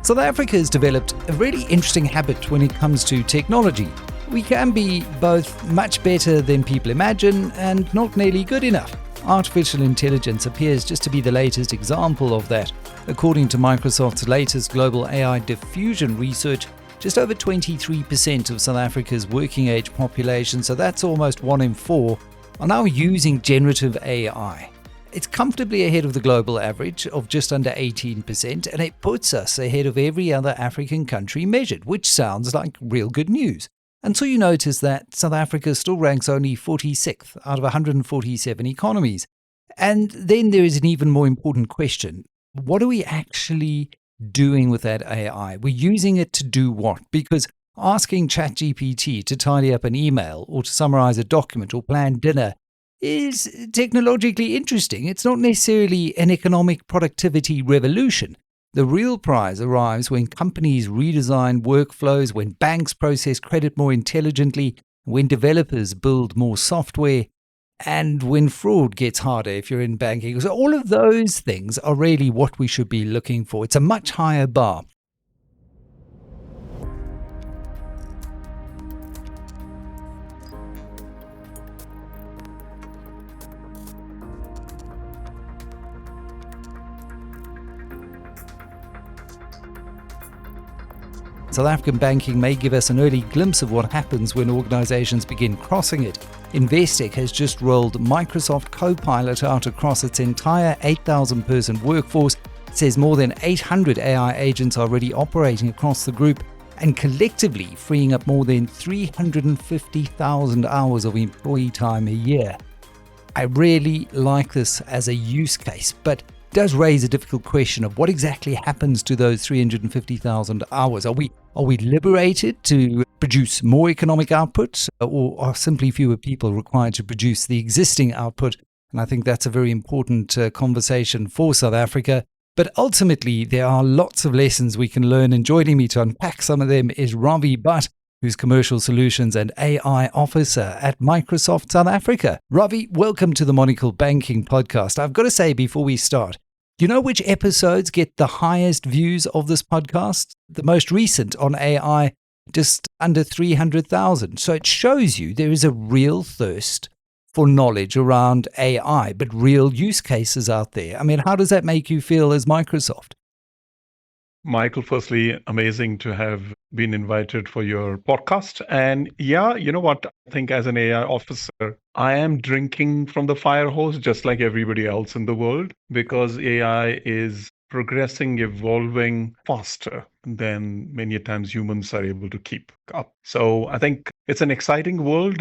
South Africa has developed a really interesting habit when it comes to technology. We can be both much better than people imagine and not nearly good enough. Artificial intelligence appears just to be the latest example of that. According to Microsoft's latest global AI diffusion research, just over 23% of South Africa's working age population, so that's almost 1 in 4, are now using generative AI. It's comfortably ahead of the global average of just under 18%, and it puts us ahead of every other African country measured, which sounds like real good news. Until you notice that South Africa still ranks only 46th out of 147 economies. And then there is an even more important question. What are we actually doing with that AI? We're using it to do what? Because asking ChatGPT to tidy up an email or to summarize a document or plan dinner is technologically interesting. It's not necessarily an economic productivity revolution. The real prize arrives when companies redesign workflows, when banks process credit more intelligently, when developers build more software, and when fraud gets harder if you're in banking. So all of those things are really what we should be looking for. It's a much higher bar. South African banking may give us an early glimpse of what happens when organizations begin crossing it. Investec has just rolled Microsoft Copilot out across its entire 8,000-person workforce. It says more than 800 AI agents are already operating across the group and collectively freeing up more than 350,000 hours of employee time a year. I really like this as a use case, but does raise a difficult question of what exactly happens to those 350,000 hours. Are we liberated to produce more economic output, or are simply fewer people required to produce the existing output? And I think that's a very important conversation for South Africa. But ultimately, there are lots of lessons we can learn, and joining me to unpack some of them is Ravi Bhat, who's Commercial Solutions and AI Officer at Microsoft South Africa. Ravi, welcome to the Monocle Banking Podcast. I've got to say before we start, do you know which episodes get the highest views of this podcast? The most recent on AI, just under 300,000. So it shows you there is a real thirst for knowledge around AI, but real use cases out there. I mean, how does that make you feel as Microsoft? Michael, firstly, amazing to have been invited for your podcast. And yeah, you know what? I think as an AI officer, I am drinking from the fire hose just like everybody else in the world, because AI is progressing, evolving faster than many times humans are able to keep up. So I think it's an exciting world.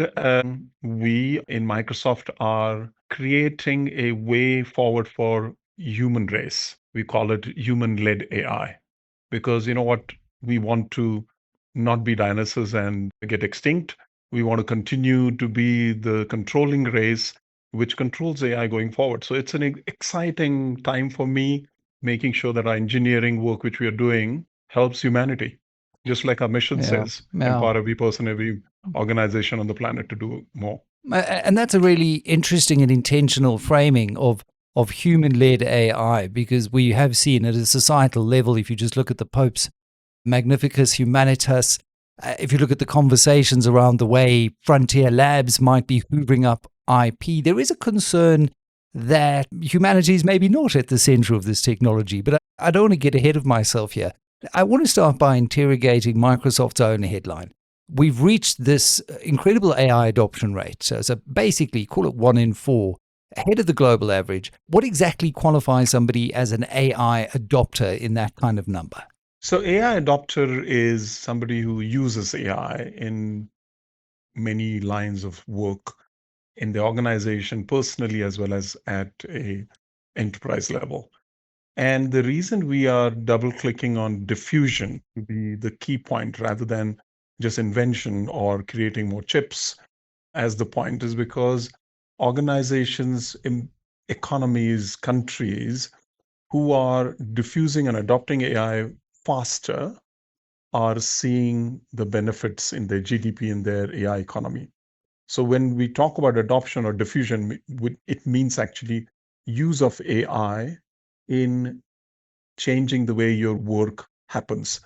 We in Microsoft are creating a way forward for human race. We call it human-led AI. Because you know what? We want to not be dinosaurs and get extinct. We want to continue to be the controlling race which controls AI going forward. So it's an exciting time for me, making sure that our engineering work, which we are doing, helps humanity. Just like our mission says, empower every person, every organization on the planet to do more. And that's a really interesting and intentional framing of human-led AI, because we have seen at a societal level, if you just look at the Pope's Magnificus Humanitas, if you look at the conversations around the way frontier labs might be hoovering up IP, there is a concern that humanity is maybe not at the center of this technology. But I don't want to get ahead of myself here. I want to start by interrogating Microsoft's own headline. We've reached this incredible AI adoption rate. So basically, call it 1 in 4. Ahead of the global average. What exactly qualifies somebody as an AI adopter in that kind of number? So AI adopter is somebody who uses AI in many lines of work in the organization, personally, as well as at a enterprise level. And the reason we are double clicking on diffusion to be the key point rather than just invention or creating more chips as the point is because organizations, economies, countries who are diffusing and adopting AI faster are seeing the benefits in their GDP in their AI economy. So when we talk about adoption or diffusion, it means actually use of AI in changing the way your work happens.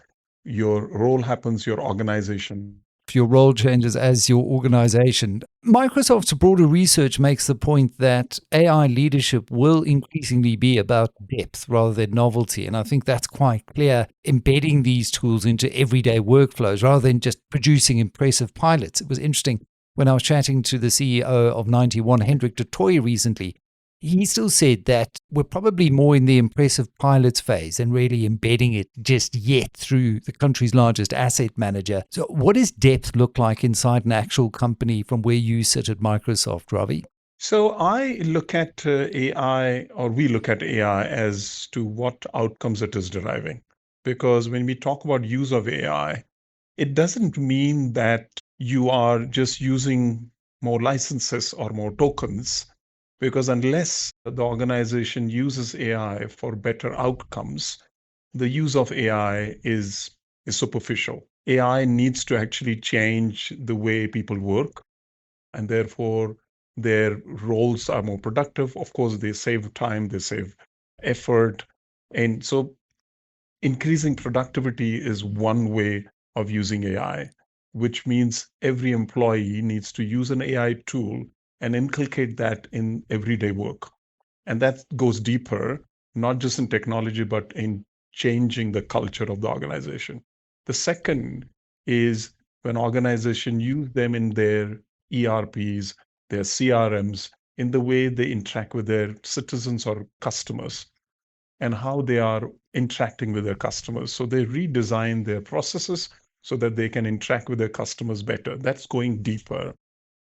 Your role happens, your organization. Your role changes as your organization. Microsoft's broader research makes the point that AI leadership will increasingly be about depth rather than novelty. And I think that's quite clear, embedding these tools into everyday workflows rather than just producing impressive pilots. It was interesting when I was chatting to the CEO of 91, Hendrik de Toy, recently. He still said that we're probably more in the impressive pilots phase and really embedding it just yet through the country's largest asset manager. So, what does depth look like inside an actual company from where you sit at Microsoft, Ravi? So I look at AI, or we look at AI as to what outcomes it is deriving. Because when we talk about use of AI, it doesn't mean that you are just using more licenses or more tokens, because unless the organization uses AI for better outcomes, the use of AI is superficial. AI needs to actually change the way people work, and therefore their roles are more productive. Of course, they save time, they save effort. And so increasing productivity is one way of using AI, which means every employee needs to use an AI tool and inculcate that in everyday work. And that goes deeper, not just in technology, but in changing the culture of the organization. The second is when organizations use them in their ERPs, their CRMs, in the way they interact with their citizens or customers and how they are interacting with their customers. So they redesign their processes so that they can interact with their customers better. That's going deeper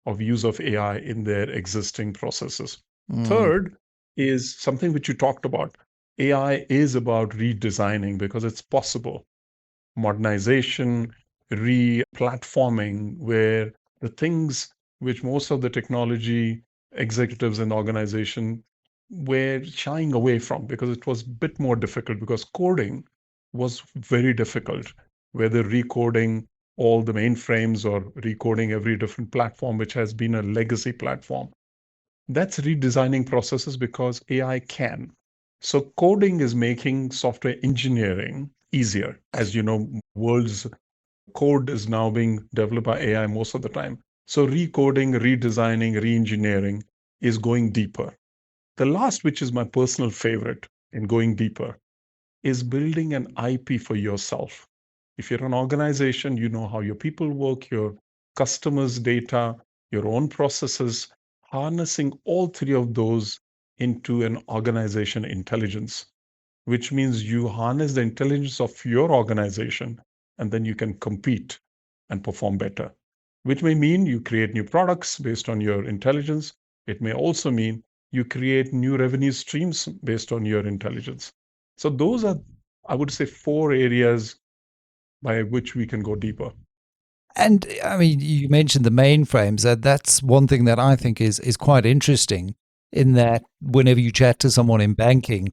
of use of AI in their existing processes. Mm. Third is something which you talked about. AI is about redesigning because it's possible. Modernization, re-platforming, where the things which most of the technology executives in the organization were shying away from because it was a bit more difficult because coding was very difficult, whether recoding all the mainframes or recoding every different platform, which has been a legacy platform. That's redesigning processes because AI can. So coding is making software engineering easier. As you know, world's code is now being developed by AI most of the time. So recoding, redesigning, reengineering is going deeper. The last, which is my personal favorite in going deeper, is building an IP for yourself. If you're an organization, you know how your people work, your customers' data, your own processes, harnessing all three of those into an organization intelligence, which means you harness the intelligence of your organization and then you can compete and perform better, which may mean you create new products based on your intelligence. It may also mean you create new revenue streams based on your intelligence. So those are, I would say, four areas by which we can go deeper. And I mean, you mentioned the mainframes. That's one thing that I think is quite interesting in that whenever you chat to someone in banking,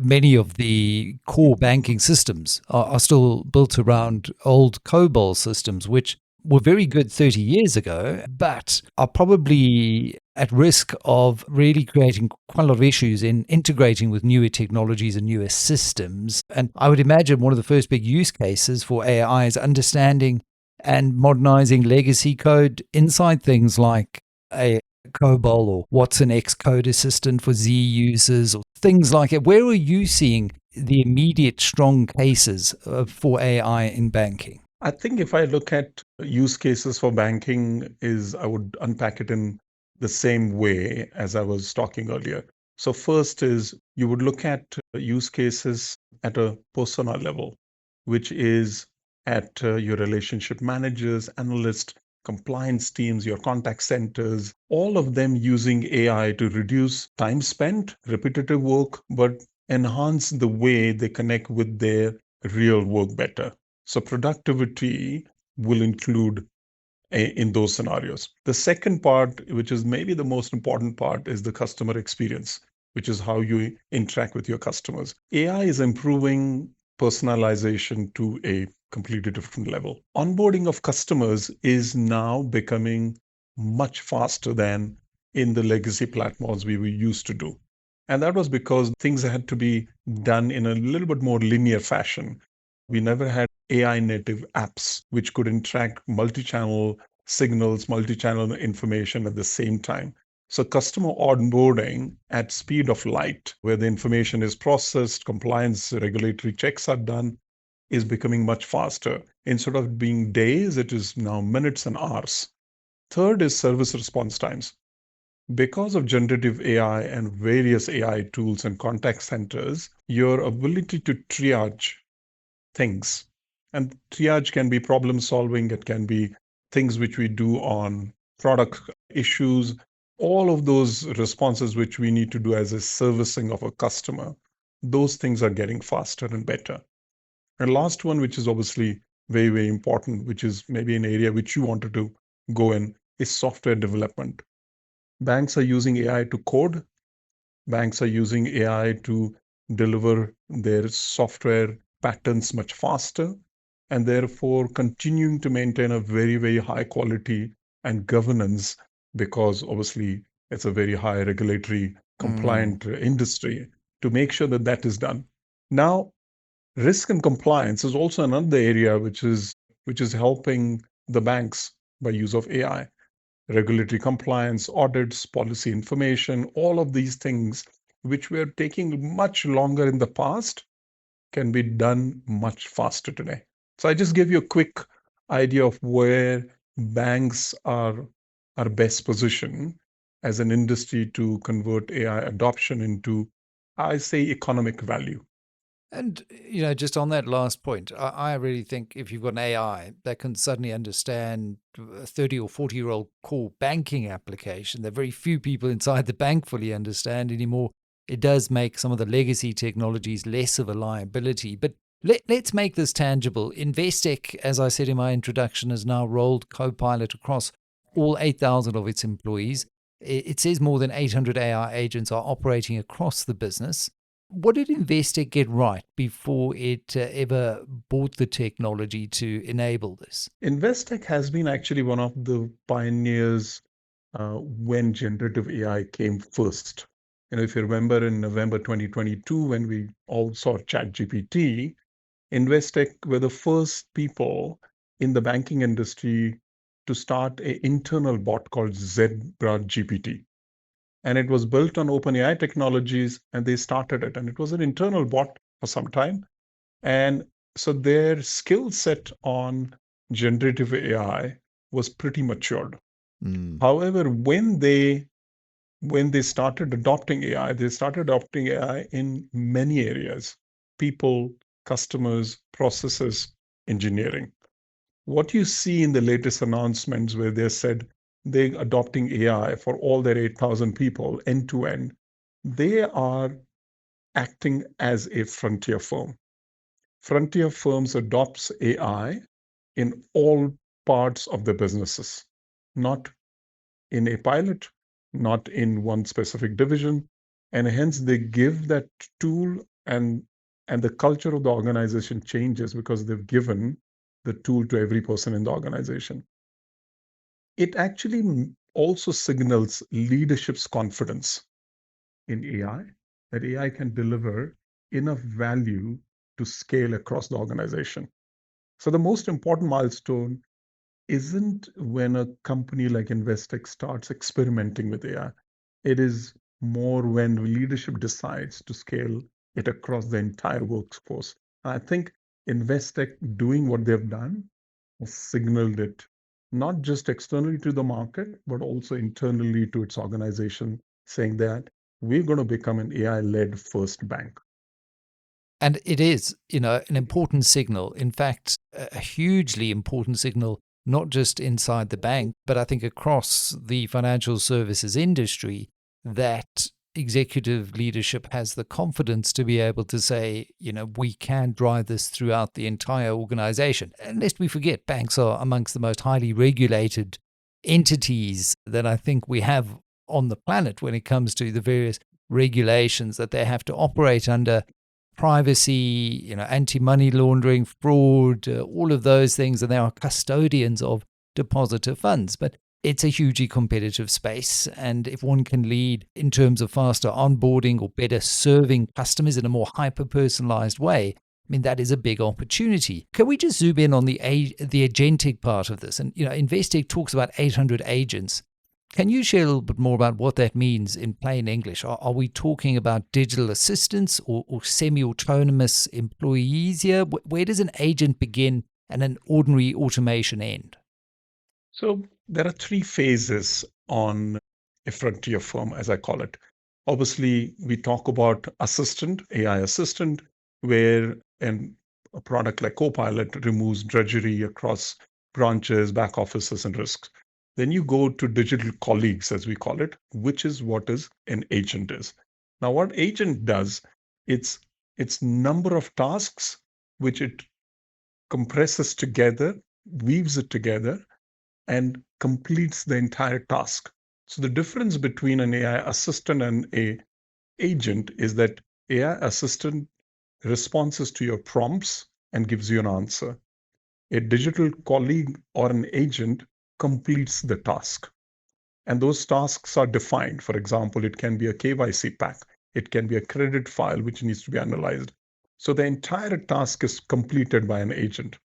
many of the core banking systems are still built around old COBOL systems, which were very good 30 years ago, but are probably at risk of really creating quite a lot of issues in integrating with newer technologies and newer systems. And I would imagine one of the first big use cases for AI is understanding and modernizing legacy code inside things like a COBOL or Watson Xcode Assistant for Z users or things like it. Where are you seeing the immediate strong cases for AI in banking? I think if I look at use cases for banking is I would unpack it in the same way as I was talking earlier. So first is you would look at use cases at a persona level, which is at your relationship managers, analysts, compliance teams, your contact centers, all of them using AI to reduce time spent, repetitive work, but enhance the way they connect with their real work better. So productivity will include in those scenarios. The second part, which is maybe the most important part, is the customer experience, which is how you interact with your customers. AI is improving personalization to a completely different level. Onboarding of customers is now becoming much faster than in the legacy platforms we were used to do. And that was because things had to be done in a little bit more linear fashion We never had AI native apps which could interact multi-channel signals, multi-channel information at the same time. So customer onboarding at speed of light, where the information is processed, compliance, regulatory checks are done, is becoming much faster. Instead of being days, it is now minutes and hours. Third is service response times. Because of generative AI and various AI tools and contact centers, your ability to triage things, and triage can be problem solving, it can be things which we do on product issues, all of those responses which we need to do as a servicing of a customer, those things are getting faster and better. And last one, which is obviously very, very important, which is maybe an area which you wanted to go in, is software development. Banks are using AI to code. Banks are using AI to deliver their software patterns much faster, and therefore continuing to maintain a very, very high quality and governance, because obviously it's a very high regulatory compliant industry, to make sure that that is done. Now, risk and compliance is also another area which is helping the banks by use of AI. Regulatory compliance, audits, policy information, all of these things which were taking much longer in the past can be done much faster today. So I just give you a quick idea of where banks are best positioned as an industry to convert AI adoption into, I say, economic value. And, just on that last point, I really think if you've got an AI that can suddenly understand a 30 or 40-year-old core banking application that very few people inside the bank fully understand anymore, it does make some of the legacy technologies less of a liability. But let's make this tangible. Investec, as I said in my introduction, has now rolled Copilot across all 8,000 of its employees. It says more than 800 AI agents are operating across the business. What did Investec get right before it ever bought the technology to enable this? Investec has been actually one of the pioneers when generative AI came first. If you remember in November 2022, when we all saw ChatGPT, Investec were the first people in the banking industry to start an internal bot called Zebra GPT. And it was built on OpenAI technologies, and they started it. And it was an internal bot for some time. And so their skill set on generative AI was pretty matured. However, when they started adopting AI, they started adopting AI in many areas: people, customers, processes, engineering. What you see in the latest announcements where they said they're adopting AI for all their 8,000 people end to end, they are acting as a frontier firm. Frontier firms adopts AI in all parts of their businesses, not in a pilot, not in one specific division, and hence they give that tool, and the culture of the organization changes because they've given the tool to every person in the organization. It actually also signals leadership's confidence in AI, that AI can deliver enough value to scale across the organization. So the most important milestone isn't when a company like Investec starts experimenting with AI. It is more when leadership decides to scale it across the entire workforce. I think Investec doing what they've done has signaled it not just externally to the market, but also internally to its organization, saying that we're going to become an AI-led first bank. And it is, an important signal. In fact, a hugely important signal, not just inside the bank, but I think across the financial services industry, that executive leadership has the confidence to be able to say, we can drive this throughout the entire organization. And lest we forget, banks are amongst the most highly regulated entities that I think we have on the planet when it comes to the various regulations that they have to operate under: privacy, anti-money laundering, fraud, all of those things, and they are custodians of depositor funds. But it's a hugely competitive space, and if one can lead in terms of faster onboarding or better serving customers in a more hyper-personalized way, I mean, that is a big opportunity. Can we just zoom in on the agentic part of this? And, Investec talks about 800 agents. Can you share a little bit more about what that means in plain English? Are we talking about digital assistants or semi-autonomous employees here? Where does an agent begin and an ordinary automation end? So there are three phases on a frontier firm, as I call it. Obviously, we talk about assistant, AI assistant, where a product like Copilot removes drudgery across branches, back offices, and risks. Then you go to digital colleagues, as we call it, which is what is an agent is. Now, what agent does, it's number of tasks which it compresses together, weaves it together, and completes the entire task. So the difference between an AI assistant and a agent is that AI assistant responds to your prompts and gives you an answer. A digital colleague or an agent completes the task. And those tasks are defined. For example, it can be a KYC pack, it can be a credit file which needs to be analyzed. So the entire task is completed by an agent.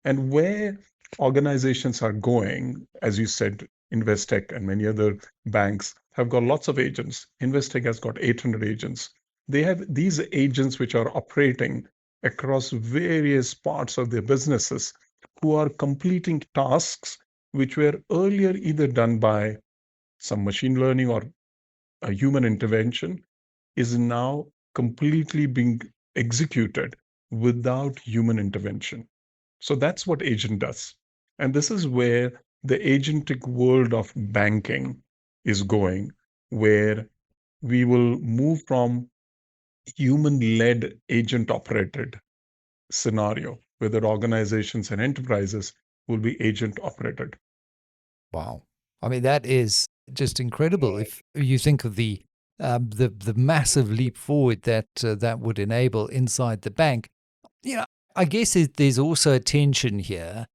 And where organizations are going, as you said, Investec and many other banks have got lots of agents. Investec has got 800 agents. They have these agents which are operating across various parts of their businesses who are completing tasks which were earlier either done by some machine learning or a human intervention is now completely being executed without human intervention. So that's what agent does. And this is where the agentic world of banking is going, where we will move from human-led agent operated scenario, whether organizations and enterprises will be agent operated. Wow. I mean, that is just incredible. If you think of the massive leap forward that that would enable inside the bank, I guess there's also a tension here,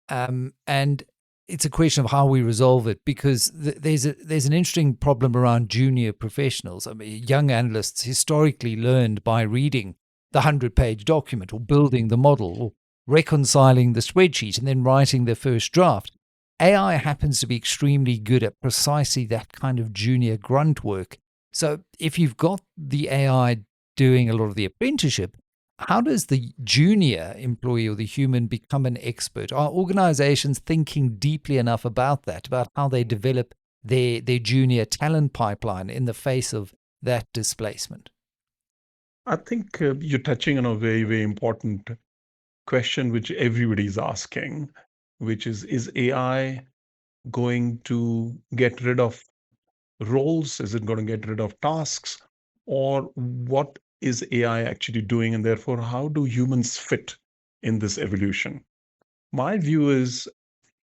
and it's a question of how we resolve it because there's an interesting problem around junior professionals. I mean, young analysts historically learned by reading the 100-page document or building the model or reconciling the spreadsheet and then writing their first draft. AI happens to be extremely good at precisely that kind of junior grunt work. So if you've got the AI doing a lot of the apprenticeship, how does the junior employee or the human become an expert? Are organizations thinking deeply enough about that, about how they develop their junior talent pipeline in the face of that displacement? I think you're touching on a very, very important question which everybody's asking, which is AI going to get rid of roles? Is it going to get rid of tasks? Or what is AI actually doing? And therefore, how do humans fit in this evolution? My view is,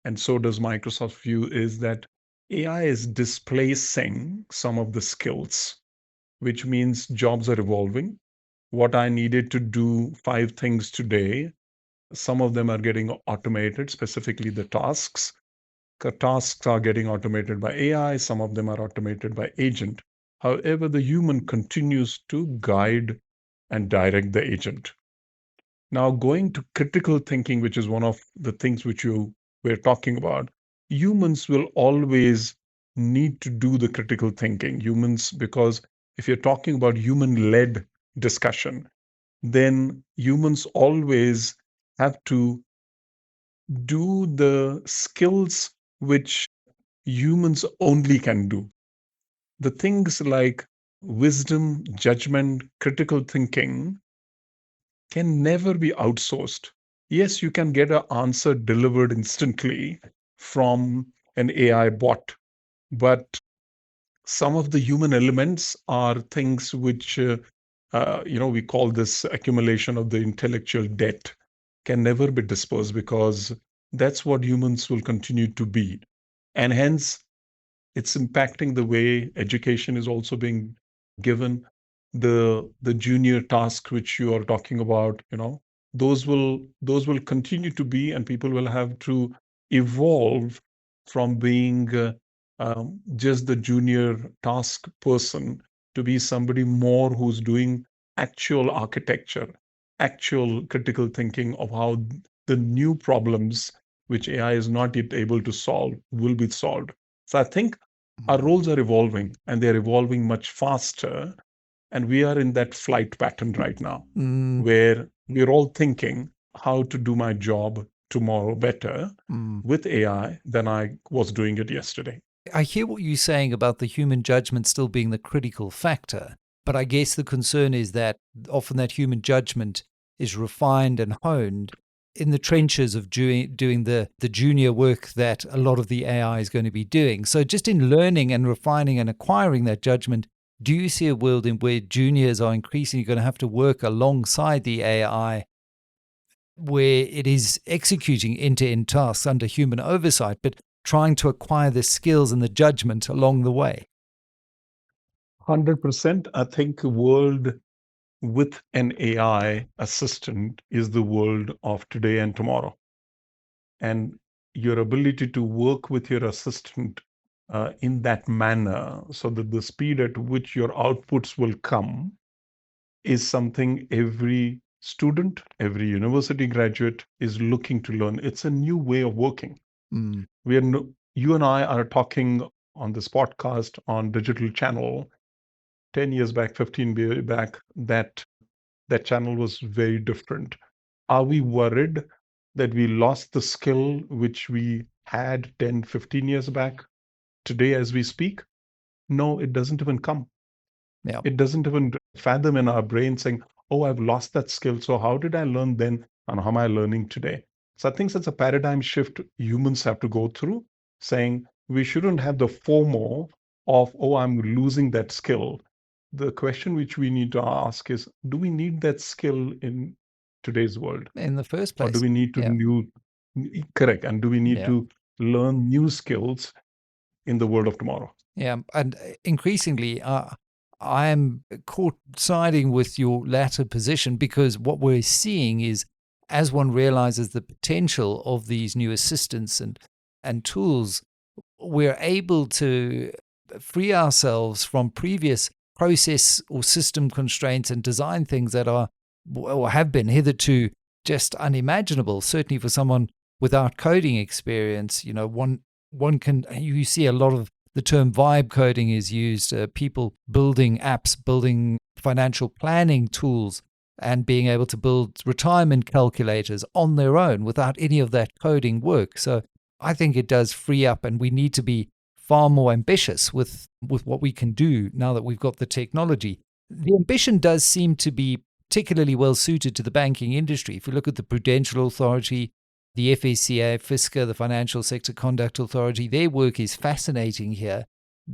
and so does Microsoft's view, is that AI is displacing some of the skills, which means jobs are evolving. What I needed to do 5 things today, some of them are getting automated, specifically the tasks. Tasks are getting automated by AI, some of them are automated by agent. However, the human continues to guide and direct the agent. Now, going to critical thinking, which is one of the things which you were talking about, humans will always need to do the critical thinking. Humans, because if you're talking about human led discussion, then humans always have to do the skills which humans only can do. The things like wisdom, judgment, critical thinking can never be outsourced. Yes, you can get an answer delivered instantly from an AI bot, but some of the human elements are things which, we call this accumulation of the intellectual debt, can never be dispersed because that's what humans will continue to be. And hence, it's impacting the way education is also being given. The junior task which you are talking about, those will continue to be, and people will have to evolve from being just the junior task person to be somebody more who's doing actual architecture, actual critical thinking of how the new problems which AI is not yet able to solve will be solved. So I think our roles are evolving and they're evolving much faster. And we are in that flight pattern right now Mm, where we're all thinking how to do my job tomorrow better mm. with AI than I was doing it yesterday. I hear what you're saying about the human judgment still being the critical factor, but I guess the concern is that often that human judgment is refined and honed in the trenches of doing the junior work that a lot of the AI is going to be doing. So, just in learning and refining and acquiring that judgment, do you see a world in where juniors are increasingly going to have to work alongside the AI, where it is executing end-to-end tasks under human oversight, but trying to acquire the skills and the judgment along the way? 100%. I think a world with an AI assistant is the world of today and tomorrow. And your ability to work with your assistant in that manner so that the speed at which your outputs will come is something every student, every university graduate is looking to learn. It's a new way of working. Mm, We are no, you and I are talking on this podcast on digital channel 10 years back, 15 years back, that channel was very different. Are we worried that we lost the skill which we had 10, 15 years back today as we speak? No, it doesn't even come. yeah. It doesn't even fathom in our brain saying, oh, I've lost that skill. So how did I learn then and how am I learning today? So I think that's a paradigm shift humans have to go through, saying we shouldn't have the FOMO of, oh, I'm losing that skill. The question which we need to ask is, do we need that skill in today's world? In the first Or do place. we need to Yeah. correct, and do we need Yeah. to learn new skills in the world of tomorrow? Yeah. And increasingly, I'm caught siding with your latter position, because what we're seeing is, as one realizes the potential of these new assistants and tools, we're able to free ourselves from previous process or system constraints and design things that are or have been hitherto just unimaginable. Certainly for someone without coding experience, one can, you see a lot of the term vibe coding is used. People building apps, building financial planning tools, and being able to build retirement calculators on their own without any of that coding work. So I think it does free up, and we need to be far more ambitious with what we can do now that we've got the technology. The ambition does seem to be particularly well suited to the banking industry. If you look at the Prudential Authority, the FSCA, FISCA, the Financial Sector Conduct Authority, their work is fascinating here.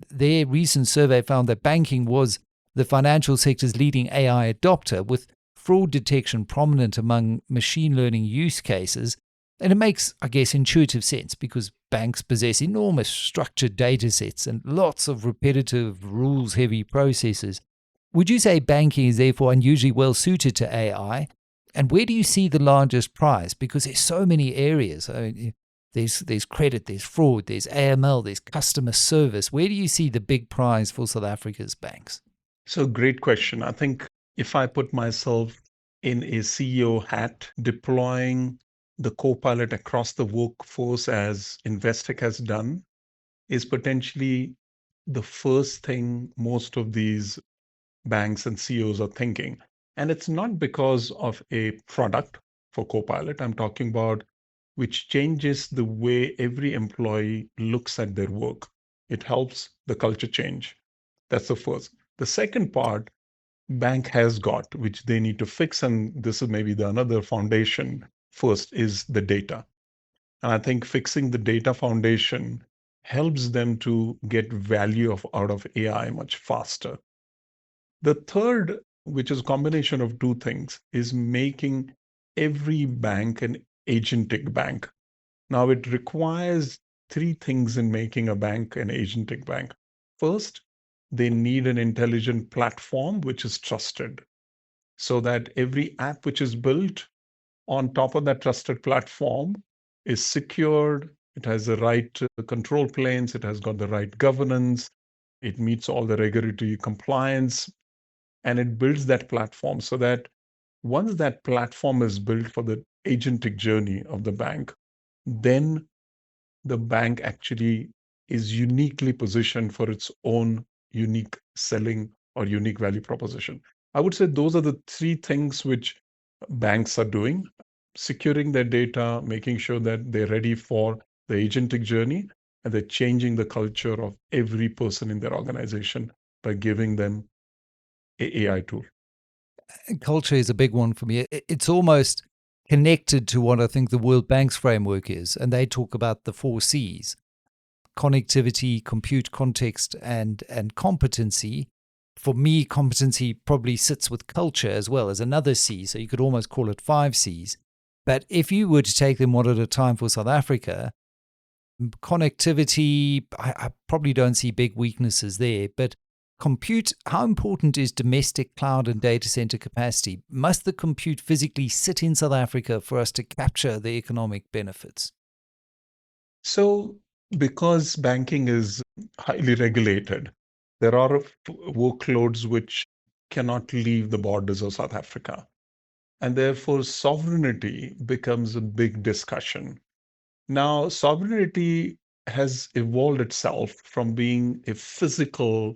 Their recent survey found that banking was the financial sector's leading AI adopter, with fraud detection prominent among machine learning use cases. And it makes, I guess, intuitive sense, because banks possess enormous structured data sets and lots of repetitive, rules heavy processes. Would you say banking is therefore unusually well suited to AI? And where do you see the largest prize? Because there's so many areas. I mean, there's credit, there's fraud, there's AML, there's customer service. Where do you see the big prize for South Africa's banks? So, great question. I think if I put myself in a CEO hat, deploying the Copilot across the workforce as Investec has done is potentially the first thing most of these banks and CEOs are thinking. And it's not because of a product for Copilot, I'm talking about which changes the way every employee looks at their work. It helps the culture change. That's the first. The second part, bank has got, which they need to fix, and this is maybe the another foundation first, is the data. And I think fixing the data foundation helps them to get value out of AI much faster. The third, which is a combination of two things, is making every bank an agentic bank. Now, it requires three things in making a bank an agentic bank. First, they need an intelligent platform which is trusted, so that every app which is built on top of that trusted platform is secured. It has the right control planes, it has got the right governance, it meets all the regulatory compliance, and it builds that platform so that Once that platform is built for the agentic journey of the bank, then the bank actually is uniquely positioned for its own unique selling or unique value proposition. I would say those are the three things which banks are doing: securing their data, making sure that they're ready for the agentic journey, and they're changing the culture of every person in their organization by giving them a AI tool. Culture is a big one for me. It's almost connected to what I think the World Bank's framework is, and they talk about the four C's: connectivity, compute, context, and competency. For me, competency probably sits with culture as well as another C, so you could almost call it five C's. But if you were to take them one at a time for South Africa, connectivity, I probably don't see big weaknesses there. But compute, how important is domestic cloud and data center capacity? Must the compute physically sit in South Africa for us to capture the economic benefits? So, because banking is highly regulated, there are workloads which cannot leave the borders of South Africa. And therefore, sovereignty becomes a big discussion. Now, sovereignty has evolved itself from being a physical,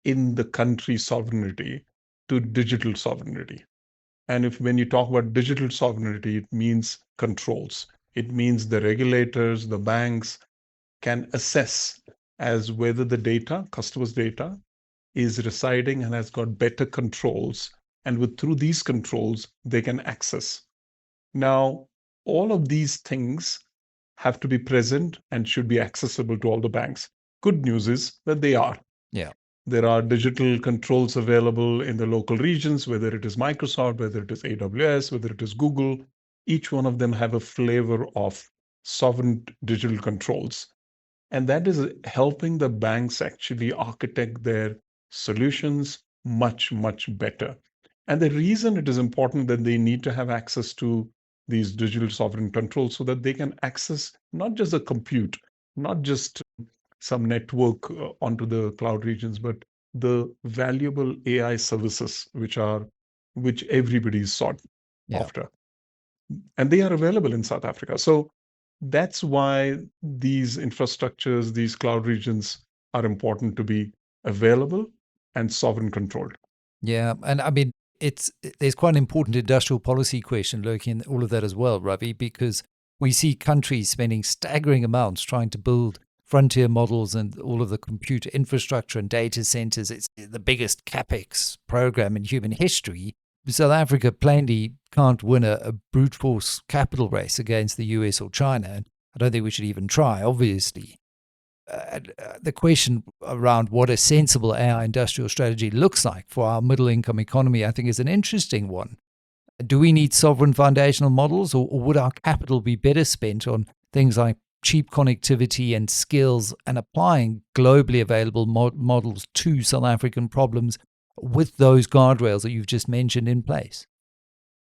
in the country sovereignty to digital sovereignty. And if when you talk about digital sovereignty, it means controls. It means the regulators, the banks can assess as whether the data, customers' data, is residing and has got better controls. And through these controls, they can access. Now, all of these things have to be present and should be accessible to all the banks. Good news is that they are. Yeah. There are digital controls available in the local regions, whether it is Microsoft, whether it is AWS, whether it is Google. Each one of them have a flavor of sovereign digital controls. And that is helping the banks actually architect their solutions much, much better. And the reason it is important that they need to have access to these digital sovereign controls so that they can access not just the compute, not just some network onto the cloud regions, but the valuable AI services which everybody is sought Yeah. after. And they are available in South Africa. So that's why these infrastructures, these cloud regions are important to be available and sovereign controlled. Yeah, and I mean, it's there's quite an important industrial policy question lurking in all of that as well, Ravi, because we see countries spending staggering amounts trying to build frontier models and all of the compute infrastructure and data centers. It's the biggest capex program in human history. South Africa plainly can't win a brute force capital race against the US or China. I don't think we should even try, obviously. The question around what a sensible AI industrial strategy looks like for our middle income economy, I think, is an interesting one. Do we need sovereign foundational models, or would our capital be better spent on things like cheap connectivity and skills and applying globally available models to South African problems with those guardrails that you've just mentioned in place?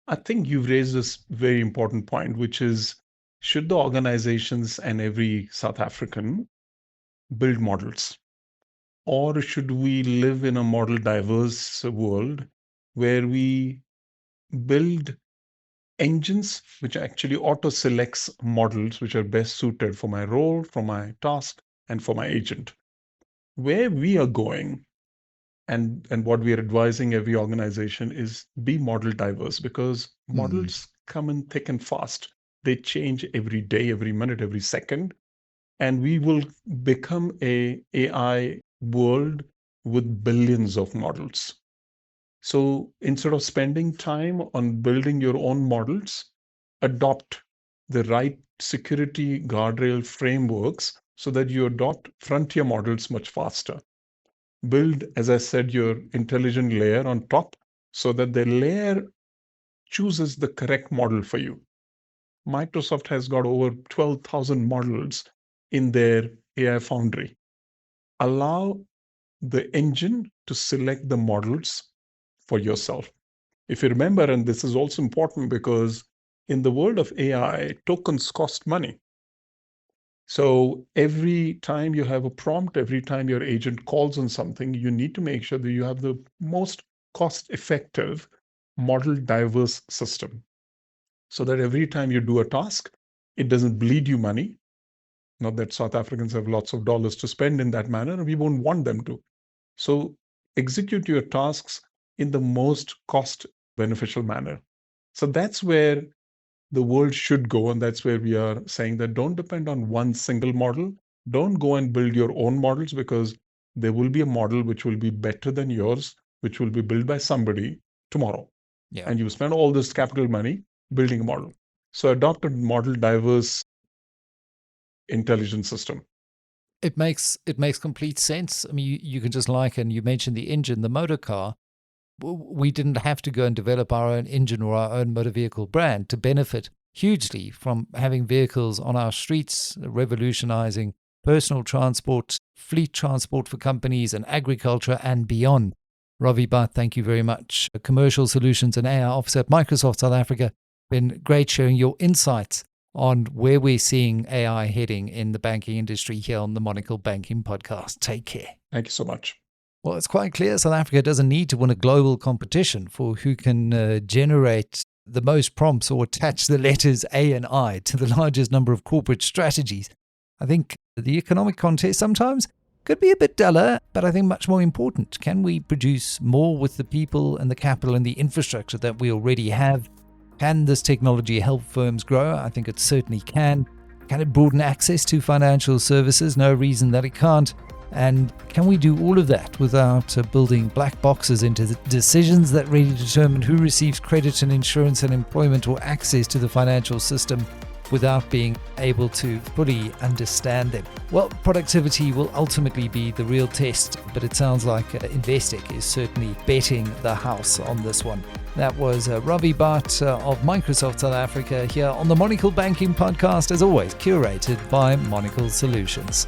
I think you've raised this very important point, which is should the organizations and every South African build models? Or should we live in a model diverse world where we build engines which actually auto selects models which are best suited for my role, for my task, and for my agent? Where we are going and what we are advising every organization is be model diverse, because Hmm. models come in thick and fast. They change every day, every minute, every second, and we will become a AI world with billions of models. So instead of spending time on building your own models, adopt the right security guardrail frameworks so that you adopt frontier models much faster. Build, as I said, your intelligent layer on top so that the layer chooses the correct model for you. Microsoft has got over 12,000 models in their AI Foundry. Allow the engine to select the models for yourself. If you remember, and this is also important because in the world of AI, tokens cost money. So every time you have a prompt, every time your agent calls on something, you need to make sure that you have the most cost effective model diverse system so that every time you do a task, it doesn't bleed you money. Not that South Africans have lots of dollars to spend in that manner, and we won't want them to. So execute your tasks in the most cost beneficial manner. So that's where the world should go. And that's where we are saying that don't depend on one single model. Don't go and build your own models, because there will be a model which will be better than yours, which will be built by somebody tomorrow. Yeah. And you spend all this capital money building a model. So adopt a model diverse intelligence system. It makes complete sense. I mean, you can just liken, you mentioned the engine, the motor car. We didn't have to go and develop our own engine or our own motor vehicle brand to benefit hugely from having vehicles on our streets, revolutionizing personal transport, fleet transport for companies, and agriculture and beyond. Ravi Bhat, thank you very much. A Commercial Solutions and AI Officer at Microsoft South Africa. Been great sharing your insights on where we're seeing AI heading in the banking industry here on the Monocle Banking Podcast. Take care. Thank you so much. Well, it's quite clear South Africa doesn't need to win a global competition for who can generate the most prompts or attach the letters A and I to the largest number of corporate strategies. I think the economic contest sometimes could be a bit duller, but I think much more important. Can we produce more with the people and the capital and the infrastructure that we already have? Can this technology help firms grow? I think it certainly can. Can it broaden access to financial services? No reason that it can't. And can we do all of that without building black boxes into the decisions that really determine who receives credit and insurance and employment or access to the financial system without being able to fully understand them? Well, productivity will ultimately be the real test, but it sounds like Investec is certainly betting the house on this one. That was Ravi Bhat of Microsoft South Africa here on the Monocle Banking Podcast, as always, curated by Monocle Solutions.